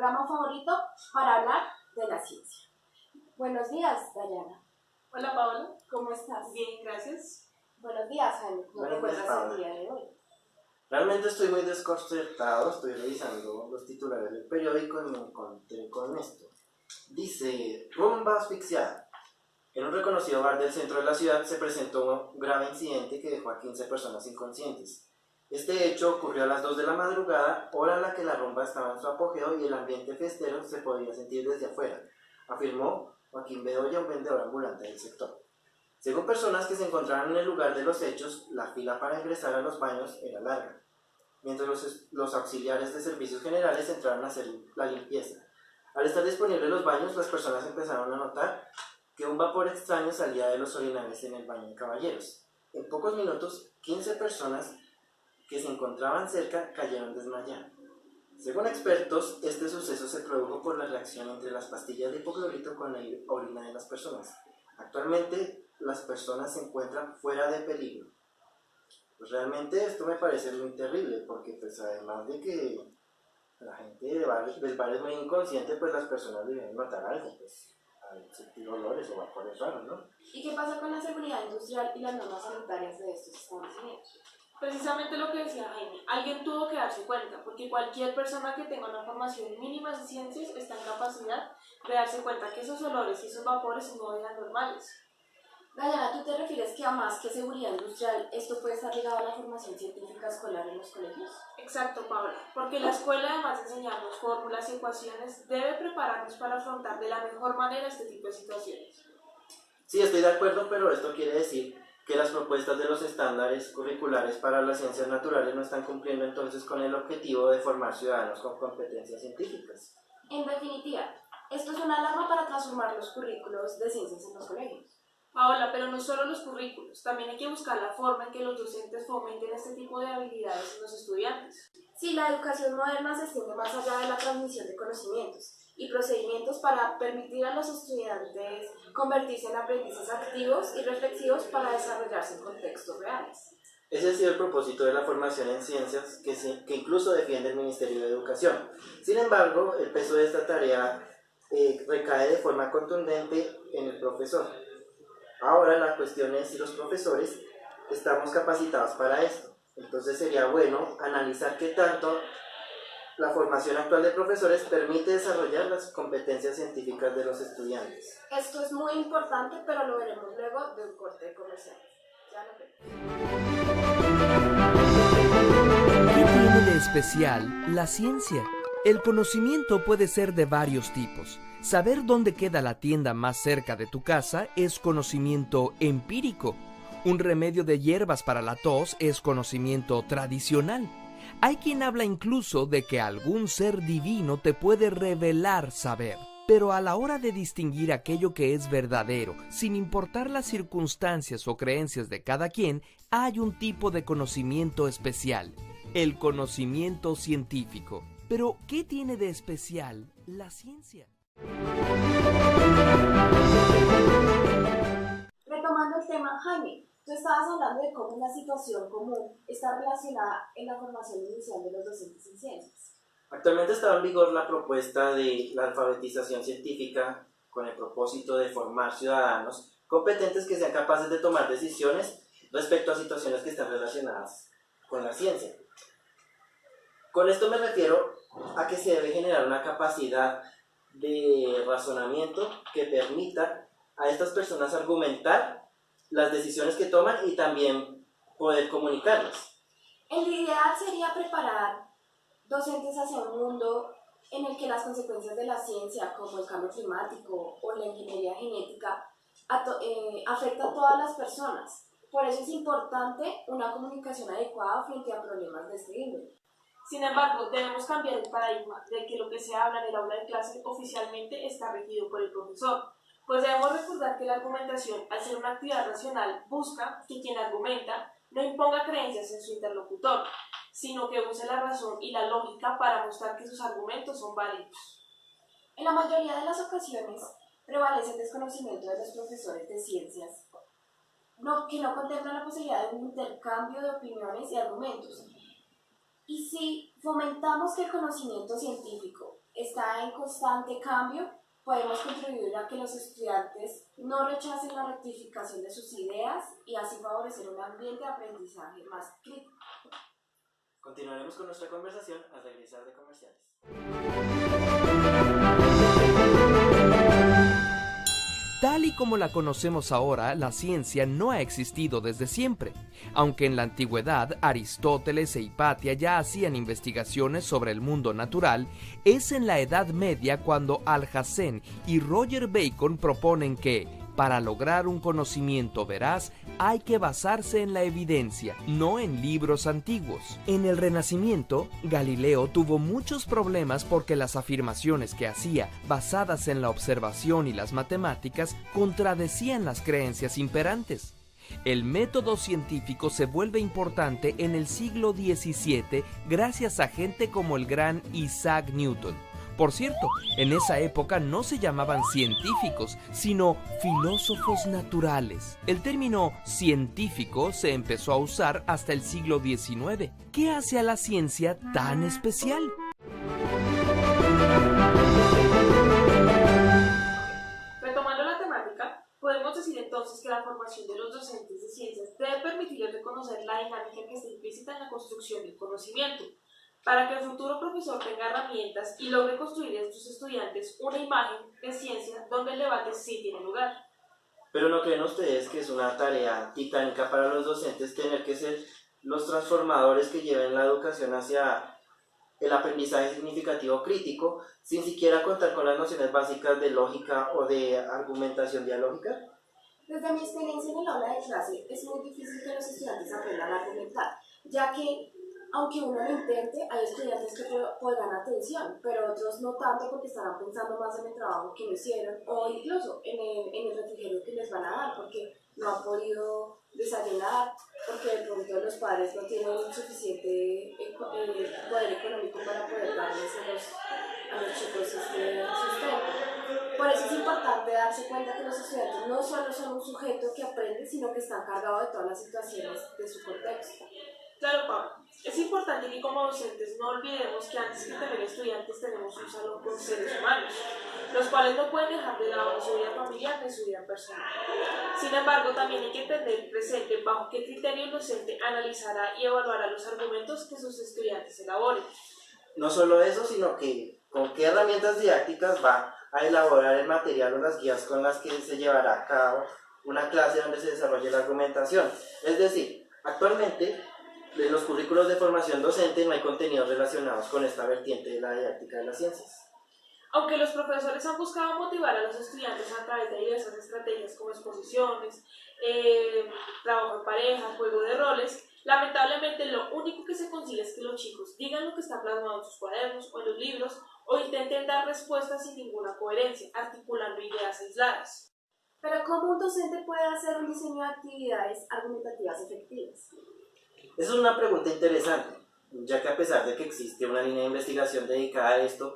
programa favorito para hablar de la ciencia. Buenos días, Dayana. Hola, Paola. ¿Cómo estás? Bien, gracias. Buenos días, Jaime. ¿Cómo te encuentras el día de hoy? Realmente estoy muy desconcertado, estoy revisando los titulares del periódico y me encontré con esto. Dice, rumba asfixiada. En un reconocido bar del centro de la ciudad se presentó un grave incidente que dejó a 15 personas inconscientes. Este hecho ocurrió a las 2 de la madrugada, hora en la que la rumba estaba en su apogeo y el ambiente festero se podía sentir desde afuera, afirmó Joaquín Bedoya, un vendedor ambulante del sector. Según personas que se encontraban en el lugar de los hechos, la fila para ingresar a los baños era larga, mientras los auxiliares de servicios generales entraron a hacer la limpieza. Al estar disponibles los baños, las personas empezaron a notar que un vapor extraño salía de los orinales en el baño de caballeros. En pocos minutos, 15 personas que se encontraban cerca cayeron desmayadas. Según expertos, este suceso se produjo por la reacción entre las pastillas de hipoclorito con la orina de las personas. Actualmente, las personas se encuentran fuera de peligro. Pues realmente esto me parece muy terrible, porque pues además de que la gente del bar es muy inconsciente, pues las personas deben notar algo, pues al sentir olores o vapores raros, ¿no? ¿Y qué pasa con la seguridad industrial y las normas sanitarias de estos establecimientos? Precisamente lo que decía Jaime, alguien tuvo que darse cuenta, porque cualquier persona que tenga una formación mínima en ciencias está en capacidad de darse cuenta que esos olores y esos vapores no eran normales. Dayana, ¿tú te refieres que a más que seguridad industrial, esto puede estar ligado a la formación científica escolar en los colegios? Exacto, Paola, porque la escuela, además de enseñarnos fórmulas y ecuaciones, debe prepararnos para afrontar de la mejor manera este tipo de situaciones. Sí, estoy de acuerdo, pero esto quiere decir que las propuestas de los estándares curriculares para las ciencias naturales no están cumpliendo entonces con el objetivo de formar ciudadanos con competencias científicas. En definitiva, esto es una alarma para transformar los currículos de ciencias en los colegios. Paola, pero no solo los currículos, también hay que buscar la forma en que los docentes fomenten este tipo de habilidades en los estudiantes. Sí, la educación moderna se extiende más allá de la transmisión de conocimientos y procedimientos para permitir a los estudiantes convertirse en aprendices activos y reflexivos para desarrollarse en contextos reales. Ese ha sido el propósito de la formación en ciencias que incluso defiende el Ministerio de Educación. Sin embargo, el peso de esta tarea recae de forma contundente en el profesor. Ahora la cuestión es si los profesores estamos capacitados para esto. Entonces sería bueno analizar qué tanto la formación actual de profesores permite desarrollar las competencias científicas de los estudiantes. Esto es muy importante, pero lo veremos luego de un corte comercial. Ya lo vemos. ¿Qué tiene de especial la ciencia? El conocimiento puede ser de varios tipos. Saber dónde queda la tienda más cerca de tu casa es conocimiento empírico. Un remedio de hierbas para la tos es conocimiento tradicional. Hay quien habla incluso de que algún ser divino te puede revelar saber. Pero a la hora de distinguir aquello que es verdadero, sin importar las circunstancias o creencias de cada quien, hay un tipo de conocimiento especial: el conocimiento científico. Pero, ¿qué tiene de especial la ciencia? Retomando el tema, Jaime, tú estabas hablando de cómo una situación común está relacionada en la formación inicial de los docentes en ciencias. Actualmente está en vigor la propuesta de la alfabetización científica con el propósito de formar ciudadanos competentes que sean capaces de tomar decisiones respecto a situaciones que están relacionadas con la ciencia. Con esto me refiero a que se debe generar una capacidad de razonamiento que permita a estas personas argumentar las decisiones que toman y también poder comunicarlas. El ideal sería preparar docentes hacia un mundo en el que las consecuencias de la ciencia, como el cambio climático o la ingeniería genética, afectan a todas las personas. Por eso es importante una comunicación adecuada frente a problemas de este índole. Sin embargo, debemos cambiar el paradigma de que lo que se habla en el aula de clase oficialmente está regido por el profesor, pues debemos recordar que la argumentación, al ser una actividad racional, busca que quien argumenta no imponga creencias en su interlocutor, sino que use la razón y la lógica para mostrar que sus argumentos son válidos. En la mayoría de las ocasiones prevalece el desconocimiento de los profesores de ciencias, que no contemplan la posibilidad de un intercambio de opiniones y argumentos. Y si fomentamos que el conocimiento científico está en constante cambio, podemos contribuir a que los estudiantes no rechacen la rectificación de sus ideas y así favorecer un ambiente de aprendizaje más crítico. Continuaremos con nuestra conversación al regresar de comerciales. Tal y como la conocemos ahora, la ciencia no ha existido desde siempre. Aunque en la antigüedad Aristóteles e Hipatia ya hacían investigaciones sobre el mundo natural, es en la Edad Media cuando Alhazen y Roger Bacon proponen que, para lograr un conocimiento veraz, hay que basarse en la evidencia, no en libros antiguos. En el Renacimiento, Galileo tuvo muchos problemas porque las afirmaciones que hacía, basadas en la observación y las matemáticas, contradecían las creencias imperantes. El método científico se vuelve importante en el siglo XVII gracias a gente como el gran Isaac Newton. Por cierto, en esa época no se llamaban científicos, sino filósofos naturales. El término científico se empezó a usar hasta el siglo XIX. ¿Qué hace a la ciencia tan especial? Retomando la temática, podemos decir entonces que la formación de los docentes de ciencias debe permitirles reconocer la dinámica que está implícita en la construcción del conocimiento, para que el futuro profesor tenga herramientas y logre construir en sus estudiantes una imagen de ciencia donde el debate sí tiene lugar. Pero ¿no creen ustedes que es una tarea titánica para los docentes tener que ser los transformadores que lleven la educación hacia el aprendizaje significativo crítico, sin siquiera contar con las nociones básicas de lógica o de argumentación dialógica? Desde mi experiencia en el aula de clase, es muy difícil que los estudiantes aprendan a argumentar, ya que aunque uno lo intente, hay estudiantes que podrán atención, pero otros no tanto porque estarán pensando más en el trabajo que no hicieron o incluso en el refrigerio que les van a dar porque no han podido desayunar, porque de pronto los padres no tienen suficiente poder económico para poder darles a los chicos este sustento. Por eso es importante darse cuenta que los estudiantes no solo son un sujeto que aprende, sino que están cargados de todas las situaciones de su contexto. Claro, Pablo, es importante que como docentes no olvidemos que antes que tener estudiantes tenemos un salón con seres humanos, los cuales no pueden dejar de lado su vida familiar ni su vida personal. Sin embargo, también hay que entender el presente bajo qué criterio el docente analizará y evaluará los argumentos que sus estudiantes elaboren. No solo eso, sino que con qué herramientas didácticas va a elaborar el material o las guías con las que se llevará a cabo una clase donde se desarrolle la argumentación. Es decir, actualmente en los currículos de formación docente no hay contenidos relacionados con esta vertiente de la didáctica de las ciencias. Aunque los profesores han buscado motivar a los estudiantes a través de diversas estrategias como exposiciones, trabajo en pareja, juego de roles, lamentablemente lo único que se consigue es que los chicos digan lo que está plasmado en sus cuadernos o en los libros o intenten dar respuestas sin ninguna coherencia, articulando ideas aisladas. Pero ¿cómo un docente puede hacer un diseño de actividades argumentativas efectivas? Esa es una pregunta interesante, ya que a pesar de que existe una línea de investigación dedicada a esto,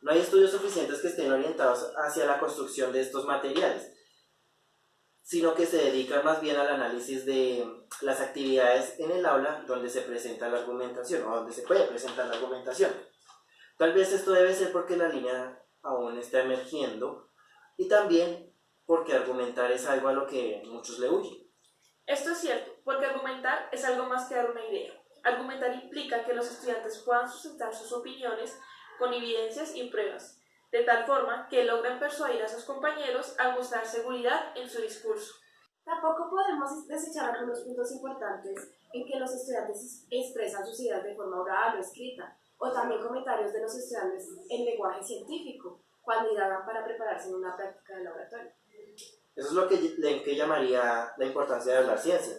no hay estudios suficientes que estén orientados hacia la construcción de estos materiales, sino que se dedican más bien al análisis de las actividades en el aula donde se presenta la argumentación o donde se puede presentar la argumentación. Tal vez esto debe ser porque la línea aún está emergiendo y también porque argumentar es algo a lo que muchos le huyen. Esto es cierto, porque argumentar es algo más que dar una idea. Argumentar implica que los estudiantes puedan sustentar sus opiniones con evidencias y pruebas, de tal forma que logren persuadir a sus compañeros al mostrar seguridad en su discurso. Tampoco podemos desechar algunos puntos importantes en que los estudiantes expresan sus ideas de forma oral o escrita, o también comentarios de los estudiantes en lenguaje científico, cuando indagan para prepararse en una práctica de laboratorio. Eso es lo que llamaría la importancia de hablar ciencia.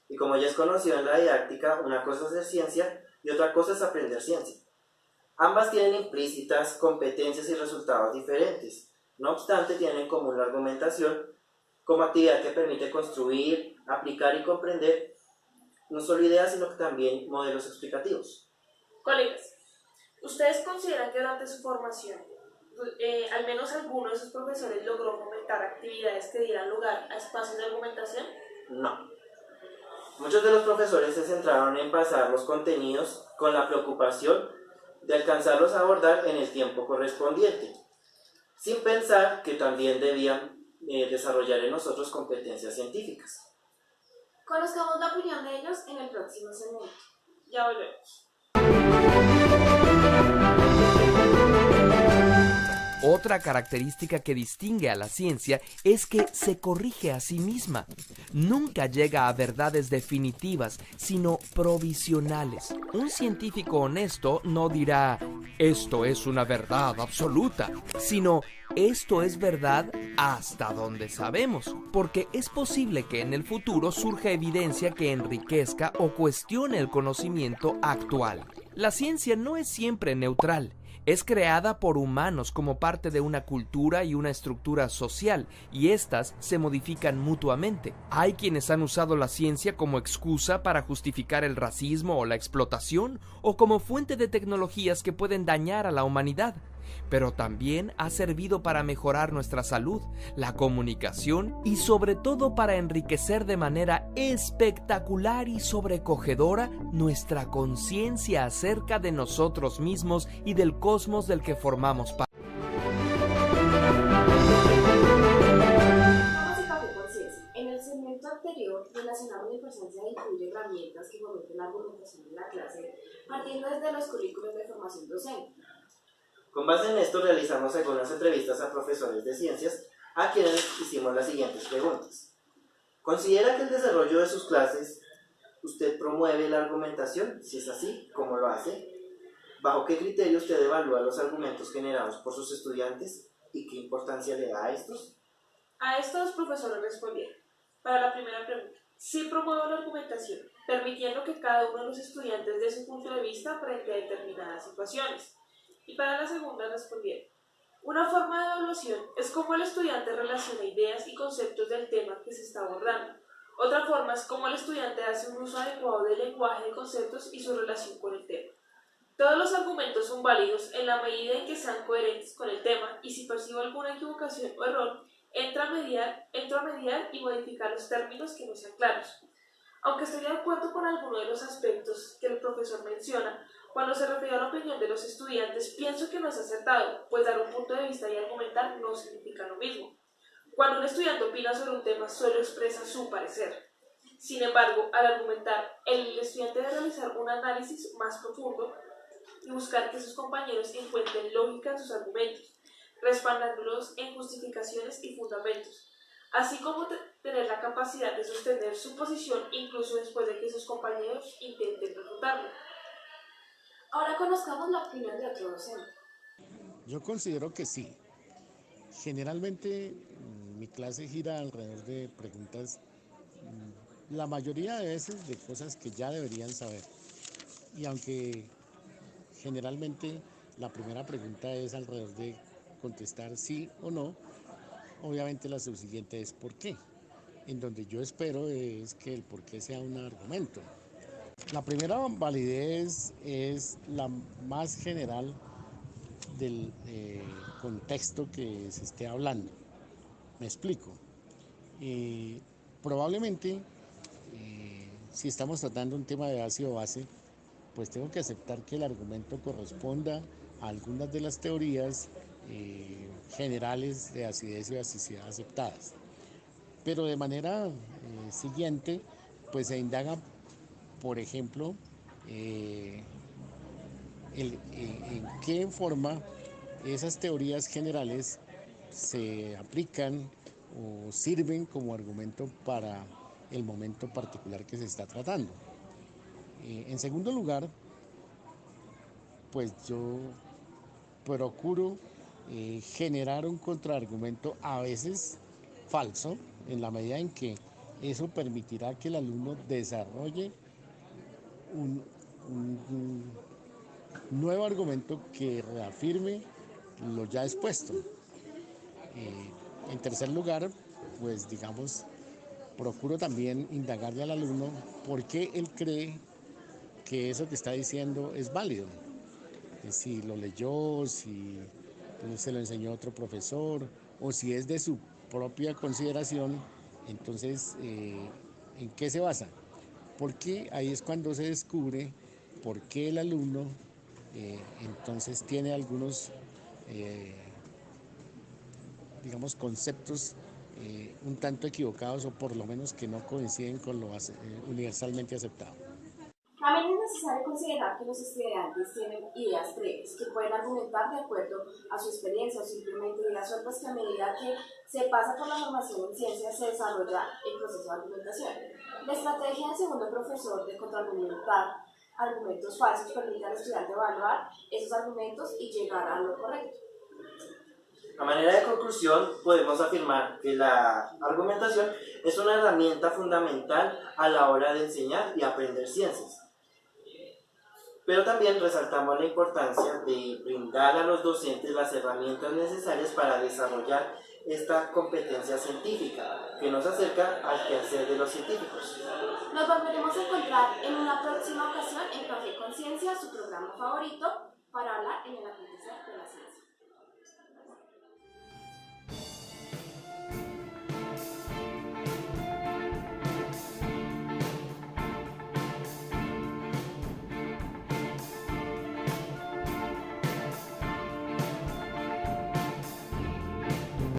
Y como ya es conocido en la didáctica, una cosa es hacer ciencia y otra cosa es aprender ciencia. Ambas tienen implícitas competencias y resultados diferentes. No obstante, tienen en común la argumentación como actividad que permite construir, aplicar y comprender no solo ideas, sino que también modelos explicativos. Colegas, ¿ustedes consideran que durante su formación al menos alguno de sus profesores logró fomentar actividades que dieran lugar a espacios de argumentación? No. Muchos de los profesores se centraron en pasar los contenidos con la preocupación de alcanzarlos a abordar en el tiempo correspondiente, sin pensar que también debían desarrollar en nosotros competencias científicas. Conozcamos la opinión de ellos en el próximo segmento. Ya volvemos. Otra característica que distingue a la ciencia es que se corrige a sí misma. Nunca llega a verdades definitivas, sino provisionales. Un científico honesto no dirá, esto es una verdad absoluta, sino, esto es verdad hasta donde sabemos, porque es posible que en el futuro surja evidencia que enriquezca o cuestione el conocimiento actual. La ciencia no es siempre neutral. Es creada por humanos como parte de una cultura y una estructura social, y éstas se modifican mutuamente. Hay quienes han usado la ciencia como excusa para justificar el racismo o la explotación, o como fuente de tecnologías que pueden dañar a la humanidad. Pero también ha servido para mejorar nuestra salud, la comunicación y sobre todo para enriquecer de manera espectacular y sobrecogedora nuestra conciencia acerca de nosotros mismos y del cosmos del que formamos parte. Vamos a Café con Ciencia. En el segmento anterior relacionamos la importancia de incluir herramientas que fomenten la argumentación en la clase, partiendo desde los currículos de formación docente. Con base en esto realizamos algunas entrevistas a profesores de ciencias a quienes hicimos las siguientes preguntas. ¿Considera que el desarrollo de sus clases usted promueve la argumentación? Si es así, ¿cómo lo hace? ¿Bajo qué criterio usted evalúa los argumentos generados por sus estudiantes y qué importancia le da a estos? A esto los profesores respondieron. Para la primera pregunta, sí promuevo la argumentación, permitiendo que cada uno de los estudiantes dé su punto de vista frente a determinadas situaciones. Y para la segunda respondieron, una forma de evaluación es cómo el estudiante relaciona ideas y conceptos del tema que se está abordando. Otra forma es cómo el estudiante hace un uso adecuado del lenguaje de conceptos y su relación con el tema. Todos los argumentos son válidos en la medida en que sean coherentes con el tema, y si percibo alguna equivocación o error, entro a mediar y modificar los términos que no sean claros. Aunque estoy de acuerdo con algunos de los aspectos que el profesor menciona, cuando se refiere a la opinión de los estudiantes, pienso que no es acertado, pues dar un punto de vista y argumentar no significa lo mismo. Cuando un estudiante opina sobre un tema, solo expresa su parecer. Sin embargo, al argumentar, el estudiante debe realizar un análisis más profundo y buscar que sus compañeros encuentren lógica en sus argumentos, respaldándolos en justificaciones y fundamentos, así como tener la capacidad de sostener su posición incluso después de que sus compañeros intenten refutarlo. Ahora conozcamos la opinión de otro docente. Yo considero que sí. Generalmente mi clase gira alrededor de preguntas, la mayoría de veces de cosas que ya deberían saber. Y aunque generalmente la primera pregunta es alrededor de contestar sí o no, obviamente la subsiguiente es ¿por qué? En donde yo espero es que el por qué sea un argumento. La primera validez es la más general del contexto que se esté hablando. Me explico. Probablemente, si estamos tratando un tema de ácido base, pues tengo que aceptar que el argumento corresponda a algunas de las teorías generales de acidez y basicidad aceptadas. Pero de manera siguiente, pues se indaga, por ejemplo, en qué forma esas teorías generales se aplican o sirven como argumento para el momento particular que se está tratando. En segundo lugar, pues yo procuro generar un contraargumento a veces falso, en la medida en que eso permitirá que el alumno desarrolle un nuevo argumento que reafirme lo ya expuesto. En tercer lugar, pues digamos, procuro también indagarle al alumno por qué él cree que eso que está diciendo es válido. Si lo leyó, si se lo enseñó otro profesor, o si es de su propia consideración, entonces, ¿en qué se basa? Porque ahí es cuando se descubre por qué el alumno Entonces tiene algunos, digamos, conceptos un tanto equivocados o por lo menos que no coinciden con lo universalmente aceptado. También es necesario considerar que los estudiantes tienen ideas previas que pueden argumentar de acuerdo a su experiencia o simplemente ideas sueltas que a medida que se pasa por la formación en ciencias se desarrolla el proceso de argumentación. La estrategia del segundo profesor de contraargumentar argumentos falsos permite al estudiante evaluar esos argumentos y llegar a lo correcto. A manera de conclusión, podemos afirmar que la argumentación es una herramienta fundamental a la hora de enseñar y aprender ciencias. Pero también resaltamos la importancia de brindar a los docentes las herramientas necesarias para desarrollar esta competencia científica que nos acerca al quehacer de los científicos. Nos volveremos a encontrar en una próxima ocasión en Café Conciencia, su programa favorito, para hablar en el acontecer de la ciencia.